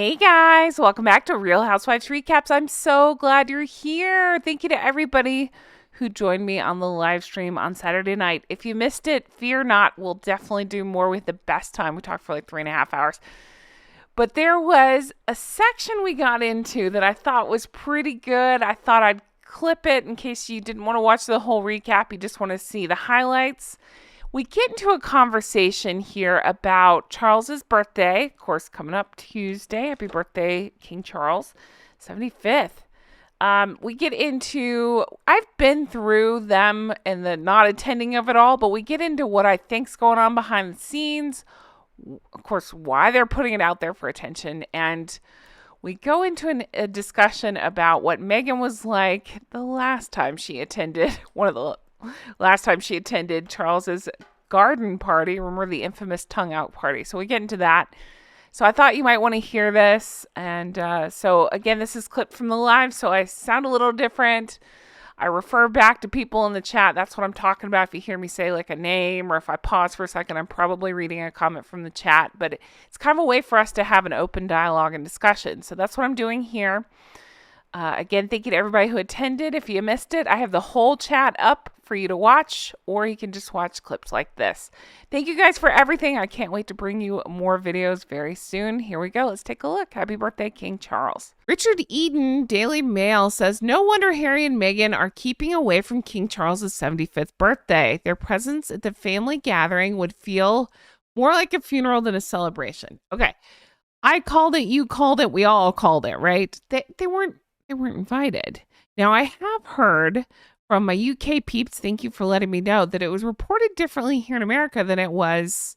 Hey guys, welcome back to Real Housewives Recaps. I'm so glad you're here. Thank you to everybody who joined me on the live stream on Saturday night. If you missed it, fear not. We'll definitely do more. We had the best time. We talked for like 3.5 hours. But there was a section we got into that I thought was pretty good. I thought I'd clip it in case you didn't want to watch the whole recap. You just want to see the highlights. We get into a conversation here about Charles's birthday, of course, coming up Tuesday. Happy birthday, King Charles, 75th. We get into, I've been through them and the not attending of it all, but we get into what I think's going on behind the scenes, of course, why they're putting it out there for attention, and we go into a discussion about what Meghan was like the last time she attended Charles's garden party. Remember the infamous tongue out party. So we get into that. So I thought you might want to hear this. And so again, this is clipped from the live, so I sound a little different. I refer back to people in the chat. That's what I'm talking about. If you hear me say like a name or if I pause for a second, I'm probably reading a comment from the chat. But it's kind of a way for us to have an open dialogue and discussion. So that's what I'm doing here. Again, thank you to everybody who attended. If you missed it, I have the whole chat up for you to watch, or you can just watch clips like this. Thank you guys for everything. I can't wait to bring you more videos very soon. Here we go. Let's take a look. Happy birthday, King Charles. Richard Eden, Daily Mail, says, no wonder Harry and Meghan are keeping away from King Charles's 75th birthday. Their presence at the family gathering would feel more like a funeral than a celebration. Okay. I called it. You called it. We all called it, right? They weren't invited. Now, I have heard from my UK peeps, thank you for letting me know, that it was reported differently here in America than it was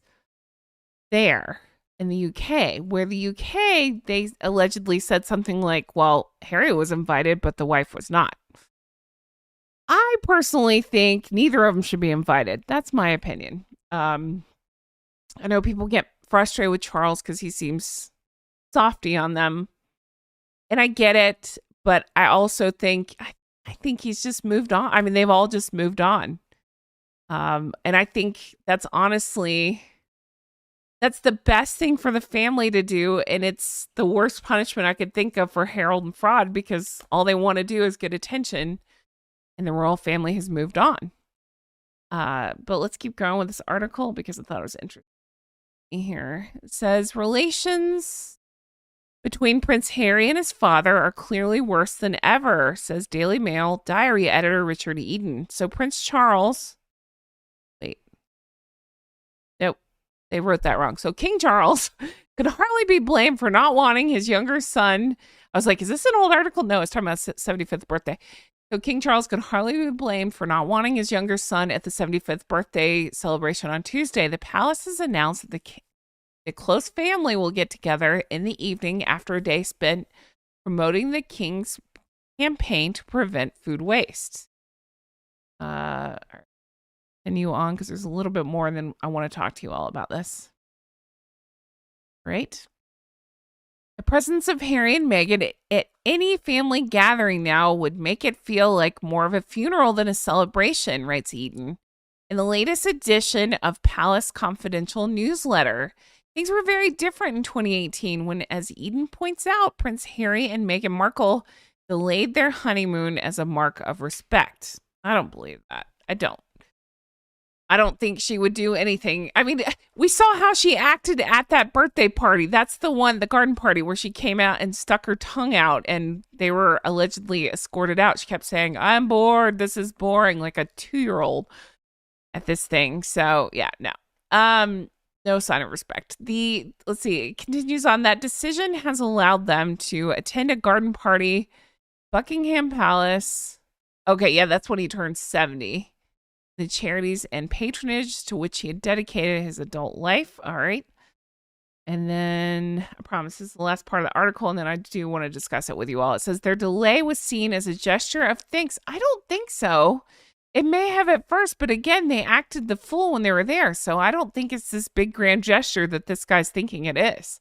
there in the UK, where the UK, they allegedly said something like, well, Harry was invited, but the wife was not. I personally think neither of them should be invited. That's my opinion. I know people get frustrated with Charles because he seems softy on them, and I get it. But I also think, I think he's just moved on. I mean, they've all just moved on. And I think that's the best thing for the family to do. And it's the worst punishment I could think of for Harold and Fraud, because all they want to do is get attention and the royal family has moved on. But let's keep going with this article because I thought it was interesting here. It says, relations between Prince Harry and his father are clearly worse than ever, says Daily Mail diary editor Richard Eden. So Prince Charles, nope, they wrote that wrong. So King Charles could hardly be blamed for not wanting his younger son. I was like, is this an old article? No, it's talking about 75th birthday. So King Charles could hardly be blamed for not wanting his younger son at the 75th birthday celebration on Tuesday. The palace has announced that the close family will get together in the evening after a day spent promoting the king's campaign to prevent food waste. Continue on because there's a little bit more, and then I want to talk to you all about this. Right? The presence of Harry and Meghan at any family gathering now would make it feel like more of a funeral than a celebration, writes Eden. In the latest edition of Palace Confidential newsletter, things were very different in 2018 when, as Eden points out, Prince Harry and Meghan Markle delayed their honeymoon as a mark of respect. I don't believe that. I don't think she would do anything. I mean, we saw how she acted at that birthday party. That's the garden party where she came out and stuck her tongue out and they were allegedly escorted out. She kept saying, I'm bored. This is boring, like a 2-year-old at this thing. So yeah, no. No sign of respect. Let's see, it continues on. That decision has allowed them to attend a garden party, Buckingham Palace. Okay, yeah, that's when he turned 70. The charities and patronage to which he had dedicated his adult life. All right. And then I promise this is the last part of the article, and then I do want to discuss it with you all. It says their delay was seen as a gesture of thanks. I don't think so. It may have at first, but again, they acted the fool when they were there. So I don't think it's this big grand gesture that this guy's thinking it is.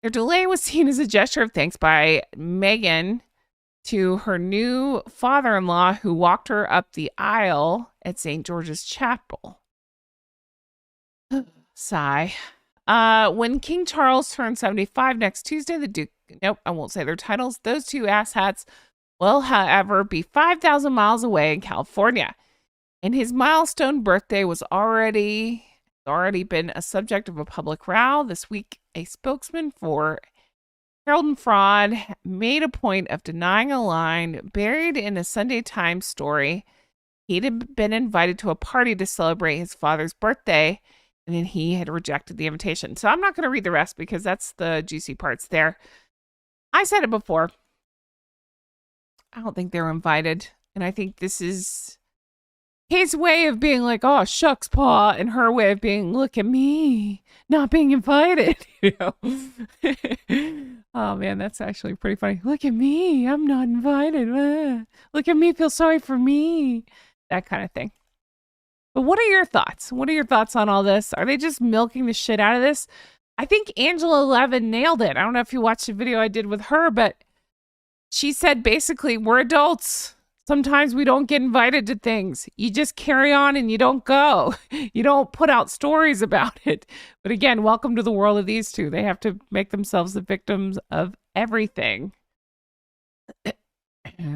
Their delay was seen as a gesture of thanks by Meghan to her new father-in-law, who walked her up the aisle at St. George's Chapel. Sigh. When King Charles turns 75 next Tuesday, the Duke, nope, I won't say their titles. Those two asshats will, however, be 5,000 miles away in California. And his milestone birthday was already been a subject of a public row. This week, a spokesman for Harold and Fraud made a point of denying a line buried in a Sunday Times story. He'd been invited to a party to celebrate his father's birthday, and then he had rejected the invitation. So I'm not going to read the rest because that's the juicy parts there. I said it before. I don't think they were invited. And I think this is his way of being like, oh, shucks, paw, and her way of being, look at me, not being invited. You know? Oh, man, that's actually pretty funny. Look at me, I'm not invited. Look at me, feel sorry for me. That kind of thing. But what are your thoughts? What are your thoughts on all this? Are they just milking the shit out of this? I think Angela Levin nailed it. I don't know if you watched the video I did with her, but she said basically, we're adults. Sometimes we don't get invited to things. You just carry on and you don't go. You don't put out stories about it. But again, welcome to the world of these two. They have to make themselves the victims of everything.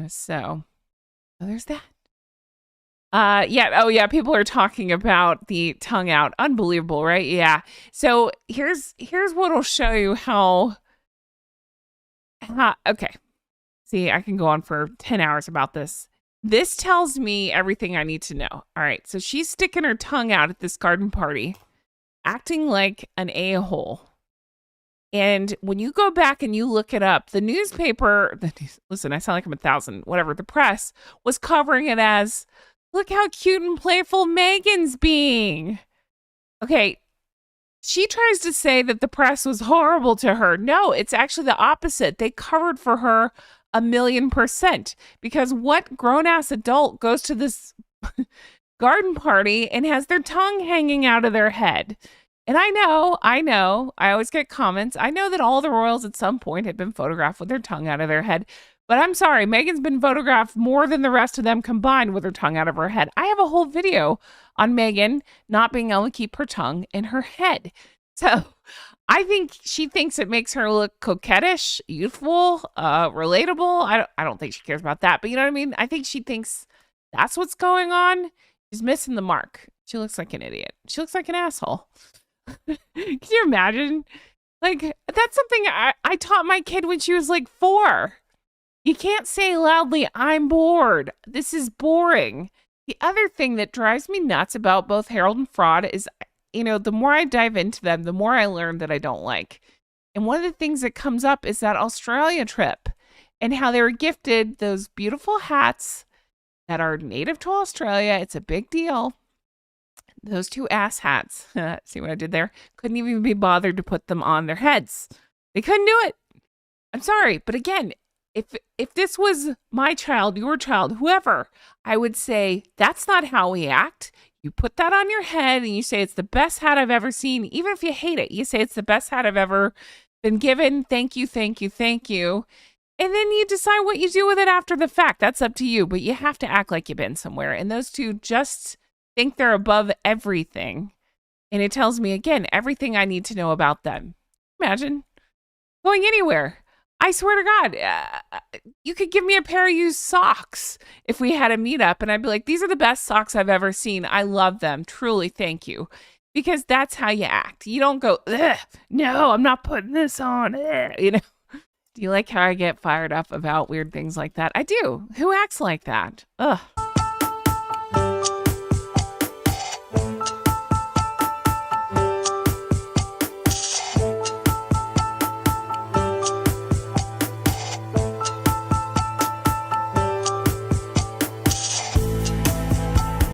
So there's that. Yeah. People are talking about the tongue out. Unbelievable, right? Yeah. So here's what'll show you how. Okay. See, I can go on for 10 hours about this. This tells me everything I need to know. All right. So she's sticking her tongue out at this garden party, acting like an a-hole. And when you go back and you look it up, the newspaper, listen, I sound like I'm 1,000, whatever. The press was covering it as, look how cute and playful Meghan's being. Okay. She tries to say that the press was horrible to her. No, it's actually the opposite. They covered for her 1,000,000%, because what grown-ass adult goes to this garden party and has their tongue hanging out of their head? And I know, I always get comments. I know that all the royals at some point had been photographed with their tongue out of their head, but I'm sorry, Meghan's been photographed more than the rest of them combined with her tongue out of her head. I have a whole video on Meghan not being able to keep her tongue in her head. So I think she thinks it makes her look coquettish, youthful, relatable. I don't think she cares about that, but you know what I mean? I think she thinks that's what's going on. She's missing the mark. She looks like an idiot. She looks like an asshole. Can you imagine? Like, that's something I taught my kid when she was like 4. You can't say loudly, I'm bored. This is boring. The other thing that drives me nuts about both Harold and Fraud is, you know, the more I dive into them, the more I learn that I don't like. And one of the things that comes up is that Australia trip and how they were gifted those beautiful hats that are native to Australia. It's a big deal. Those two ass hats, see what I did there? Couldn't even be bothered to put them on their heads. They couldn't do it. I'm sorry. But again, if this was my child, your child, whoever, I would say, that's not how we act. You put that on your head and you say, it's the best hat I've ever seen. Even if you hate it, you say, it's the best hat I've ever been given. Thank you, thank you, thank you. And then you decide what you do with it after the fact. That's up to you. But you have to act like you've been somewhere. And those two just think they're above everything. And it tells me, again, everything I need to know about them. Imagine going anywhere. I swear to God, you could give me a pair of used socks if we had a meetup, and I'd be like, these are the best socks I've ever seen. I love them. Truly, thank you. Because that's how you act. You don't go, no, I'm not putting this on. You know? Do you like how I get fired up about weird things like that? I do. Who acts like that? Ugh.